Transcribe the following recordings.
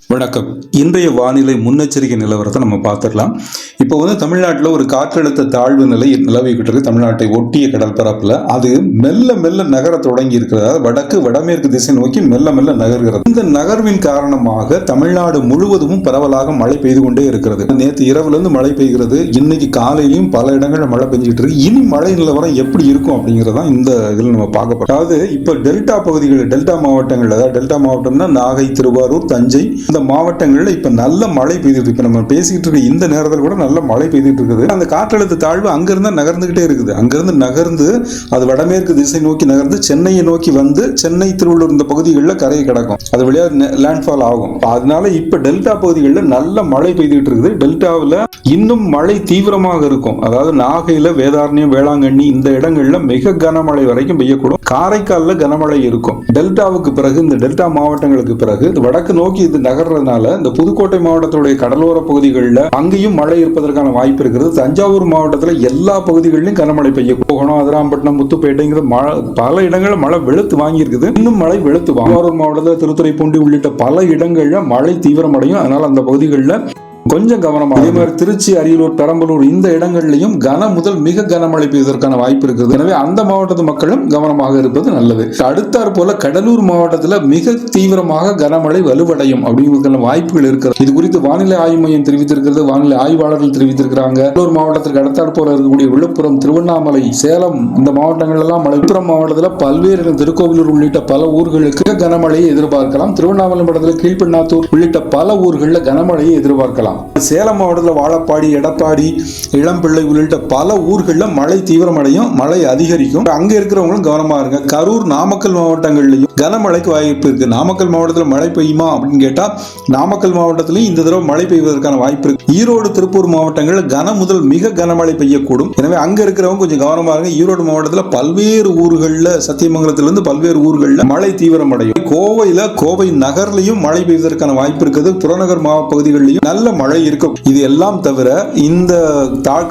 வணக்கம். இன்றைய வானிலை முன்னெச்சரிக்கை நிலவரத்தை நம்ம பார்த்துடலாம். இப்போ தமிழ்நாட்டில் ஒரு காற்றழுத்த தாழ்வு நிலை நிலவிக்கிட்டு இருக்கு. தமிழ்நாட்டை ஒட்டிய கடற்பரப்பில் அது மெல்ல மெல்ல நகர தொடங்கி இருக்கிறது. அதாவது வடக்கு வடமேற்கு திசை நோக்கி மெல்ல மெல்ல நகர்கிறது. இந்த நகர்வின் காரணமாக தமிழ்நாடு முழுவதும் பரவலாக மழை பெய்து கொண்டே இருக்கிறது. நேற்று இரவுலேருந்து மழை பெய்கிறது. இன்னைக்கு காலையிலையும் பல இடங்களில் மழை பெஞ்சிட்டு இருக்கு. இனி மழை நிலவரம் எப்படி இருக்கும் அப்படிங்கிறதான் இந்த இதில் நம்ம பார்க்க போறோம். அதாவது இப்போ டெல்டா பகுதிகள், டெல்டா மாவட்டங்கள், அதாவது டெல்டா மாவட்டம்னா நாகை, திருவாரூர், தஞ்சை, இந்த மாவட்டங்கள்ல இப்ப நல்ல மழை பெய்துட்டு இருக்கு. நம்ம பேசிக்கிட்டு இருக்க இந்த நேரத்தில் கூட நல்ல மழை பெய்துட்டு இருக்குது. அந்த காற்றழுத்த தாழ்வு அங்கிருந்து நகர்ந்துகிட்டே இருக்குது. அங்கிருந்து நகர்ந்து அது வடமேற்கு திசை நோக்கி நகர்ந்து சென்னையை நோக்கி வந்து சென்னை, திருவள்ளூர் இந்த பகுதிகளில் கரையை கிடக்கும். அது வழியா லேண்ட்ஃபால் ஆகும். அதனால இப்ப டெல்டா பகுதிகளில் நல்ல மழை பெய்துட்டு இருக்குது. டெல்டாவில் இன்னும் மழை தீவிரமாக இருக்கும். அதாவது நாகையில, வேதாரண்யம், வேளாங்கண்ணி இந்த இடங்கள்ல மிக கனமழை வரைக்கும் பெய்யக்கூடும். காரைக்கால்ல கனமழை இருக்கும். டெல்டாவுக்கு பிறகு, இந்த டெல்டா மாவட்டங்களுக்கு பிறகு வடக்கு நோக்கி இது நகர்றதுனால இந்த புதுக்கோட்டை மாவட்டத்துடைய கடலோர பகுதிகளில் அங்கேயும் மழை இருப்பதற்கான வாய்ப்பு இருக்கிறது. தஞ்சாவூர் மாவட்டத்தில் எல்லா பகுதிகளிலும் கனமழை பெய்ய போகணும். அதிராம்பட்டினம், முத்துப்பேட்டைங்கிற பல இடங்களில் மழை வெளுத்து வாங்கி இருக்குது. இன்னும் மழை வெளுத்து திருவாரூர் மாவட்டத்தில் திருத்துறைப்பூண்டி உள்ளிட்ட பல இடங்களில் மழை தீவிரமடையும். அதனால அந்த பகுதிகளில் கொஞ்சம் கவனமாக. அதே மாதிரி திருச்சி, அரியலூர், பெரம்பலூர் இந்த இடங்கள்லையும் கன முதல் மிக கனமழை பெய்வதற்கான வாய்ப்பு இருக்கிறது. எனவே அந்த மாவட்டத்து மக்களும் கவனமாக இருப்பது நல்லது. அடுத்தாற் போல கடலூர் மாவட்டத்தில் மிக தீவிரமாக கனமழை வலுவடையும் அப்படிங்கிறதுக்கான வாய்ப்புகள் இருக்கிறது. இது குறித்து வானிலை ஆய்வு மையம் தெரிவித்திருக்கிறது. வானிலை ஆய்வாளர்கள் தெரிவித்திருக்கிறாங்க. கடலூர் மாவட்டத்திற்கு அடுத்தாற் போல இருக்கக்கூடிய விழுப்புரம், திருவண்ணாமலை, சேலம் இந்த மாவட்டங்கள் எல்லாம் மழை. விழுப்புரம் மாவட்டத்தில் பல்வேறு திருக்கோவிலூர் உள்ளிட்ட பல ஊர்களுக்கு கனமழையை எதிர்பார்க்கலாம். திருவண்ணாமலை மாவட்டத்தில் கீழ்பெண்ணாத்தூர் உள்ளிட்ட பல ஊர்களில் கனமழையை எதிர்பார்க்கலாம். சேலம் மாவட்டத்தில் வாழப்பாடி, எடப்பாடி, இளம்பிள்ளை உள்ளிட்ட பல ஊர்களில் மழை தீவிரமடையும், மழை அதிகரிக்கும். அங்க இருக்கிறவங்களும் கவனமா இருங்க. கரூர், நாமக்கல் மாவட்டங்கள்லையும் கனமழைக்கு வாய்ப்பு இருக்கு. நாமக்கல் மாவட்டத்தில் மழை பெய்யுமா அப்படின்னு கேட்டா நாமக்கல் மாவட்டத்திலையும் இந்த தடவை மழை பெய்வதற்கான வாய்ப்பு இருக்கு. ஈரோடு, திருப்பூர் மாவட்டங்களில் கன முதல் மிக கனமழை பெய்யக்கூடும். எனவே அங்க இருக்கிறவங்க கொஞ்சம் கவனமா இருங்க. ஈரோடு மாவட்டத்தில் பல்வேறு ஊர்களில், சத்தியமங்கலத்திலிருந்து பல்வேறு ஊர்களில் மழை தீவிரமடையும். கோவையில, கோவை நகர்லையும் மழை பெய்வதற்கான வாய்ப்பு இருக்குது. புறநகர் பகுதிகளிலும் நல்ல மழை இருக்கும். இது எல்லாம் தவிர இந்த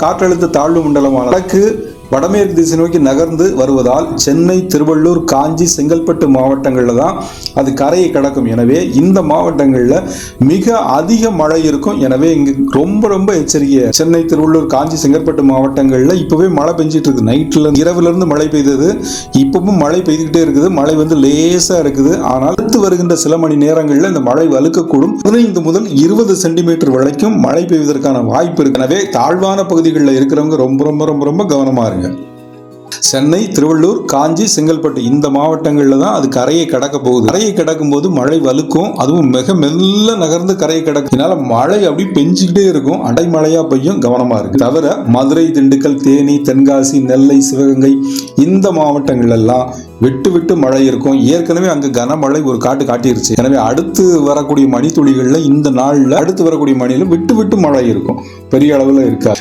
காற்றழுத்த தாழ்வு மண்டலமான வடக்கு வடமேற்கு திசை நோக்கி நகர்ந்து வருவதால் சென்னை, திருவள்ளூர், காஞ்சி, செங்கல்பட்டு மாவட்டங்களில் தான் அது கரையை கடக்கும். எனவே இந்த மாவட்டங்களில் மிக அதிக மழை இருக்கும். எனவே இங்கு ரொம்ப ரொம்ப எச்சரிக்கை. சென்னை, திருவள்ளூர், காஞ்சி, செங்கல்பட்டு மாவட்டங்களில் இப்பவே மழை பெஞ்சிட்டு இருக்கு. நைட்ல இரவுல இருந்து மழை பெய்தது. இப்பவும் மழை பெய்துகிட்டே இருக்குது. மழை லேசா இருக்குது. ஆனால் அடுத்து வருகின்ற சில மணி நேரங்களில் இந்த மழை வலுக்கக்கூடும். 15 முதல் 20 சென்டிமீட்டர் வரைக்கும் மழை பெய்வதற்கான வாய்ப்பு இருக்கு. எனவே தாழ்வான பகுதிகளில் இருக்கிறவங்க ரொம்ப ரொம்ப ரொம்ப ரொம்ப கவனமா இருங்க. சென்னை, திருவள்ளூர், காஞ்சி, செங்கல்பட்டு இந்த மாவட்டங்களில் தான் அது கரையை கடக்க போகுது. கரையை கடக்கும் போது மழை வலுக்கும். அதுவும் மிக மெல்ல நகர்ந்து கரையை கடக்கிறதுனால மழை அப்படி பெஞ்சுக்கிட்டே இருக்கும். அடைமழையா பெய்யும். கவனமா இருக்கு. தவிர மதுரை, திண்டுக்கல், தேனி, தென்காசி, நெல்லை, சிவகங்கை இந்த மாவட்டங்கள் எல்லாம் விட்டு விட்டு மழை இருக்கும். ஏற்கனவே அங்கு கனமழை ஒரு காட்டிருச்சு. எனவே அடுத்து வரக்கூடிய மணித்துளிகளில் இந்த நாளில் அடுத்து வரக்கூடிய மணியில விட்டு விட்டு மழை இருக்கும். பெரிய அளவில் இருக்காது.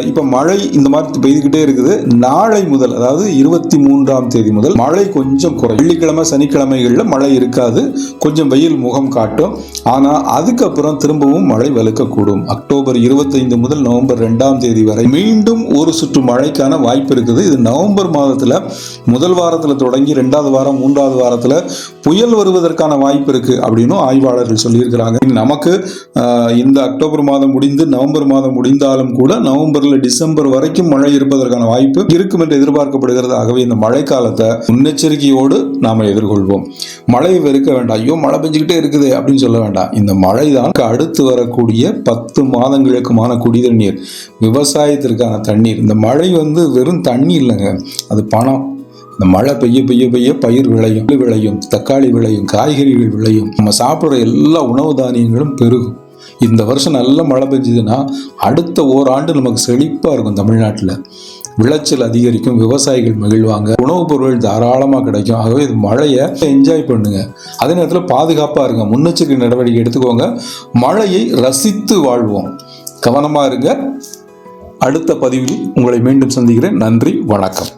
இப்ப மழை இந்த மாதிரி பெய்துகிட்டே இருக்குது. நாளை முதல், அதாவது 23ஆம் தேதி முதல் மழை கொஞ்சம் குறை. வெள்ளிக்கிழமை, சனிக்கிழமைகளில் மழை இருக்காது. கொஞ்சம் வெயில் முகம் காட்டும். ஆனா அதுக்கப்புறம் திரும்பவும் மழை வலுக்கக்கூடும். அக்டோபர் 25 முதல் நவம்பர் 2ஆம் தேதி வரை மீண்டும் ஒரு சுற்று மழைக்கான வாய்ப்பு இருக்குது. இது நவம்பர் மாதத்துல முதல் வாரத்துல தொடங்கி 2வது வாரம், 3வது வாரத்துல புயல் வருவதற்கான வாய்ப்பு இருக்கு அப்படின்னு ஆய்வாளர்கள் சொல்லியிருக்கிறாங்க. நமக்கு இந்த அக்டோபர் மாதம் முடிந்து நவம்பர் மாதம் முடிந்தாலும் கூட நவம்பர்ல டிசம்பர் வரைக்கும் மழை இருப்பதற்கான வாய்ப்பு இருக்கும் என்று எதிர்பார்க்கப்படுகிறது. ஆகவே இந்த மழை காலத்தை முன்னெச்சரிக்கையோடு நாம எதிர்கொள்வோம். மழையை வெறுக்க வேண்டாம். ஐயோ மழை பெஞ்சுக்கிட்டே இருக்குது அப்படின்னு சொல்ல வேண்டாம். இந்த மழை தான் அடுத்து வரக்கூடிய 10 மாதங்களுக்குமான குடிதண்ணீர், விவசாயத்திற்கான தண்ணீர். இந்த மழை வெறும் தண்ணி இல்லைங்க, அது பணம். இந்த மழை பெய்ய பெய்ய பெய்ய பயிர் விளையும், தக்காளி விளையும், காய்கறிகள் விளையும். நம்ம சாப்பிட்ற எல்லா உணவு தானியங்களும் பெருகும். இந்த வருஷம் நல்ல மழை பெஞ்சதுன்னா அடுத்த ஓராண்டு நமக்கு செழிப்பாக இருக்கும். தமிழ்நாட்டில் விளைச்சல் அதிகரிக்கும், விவசாயிகள் மகிழ்வாங்க, உணவுப் பொருட்கள் தாராளமாக கிடைக்கும். ஆகவே இது மழையை என்ஜாய் பண்ணுங்க. அதே நேரத்தில் பாதுகாப்பாக இருங்க. முன்னெச்சரிக்கை நடவடிக்கை எடுத்துக்கோங்க. மழையை ரசித்து வாழ்வோம். கவனமாக இருங்க. அடுத்த பதிவில் உங்களை மீண்டும் சந்திக்கிறேன். நன்றி, வணக்கம்.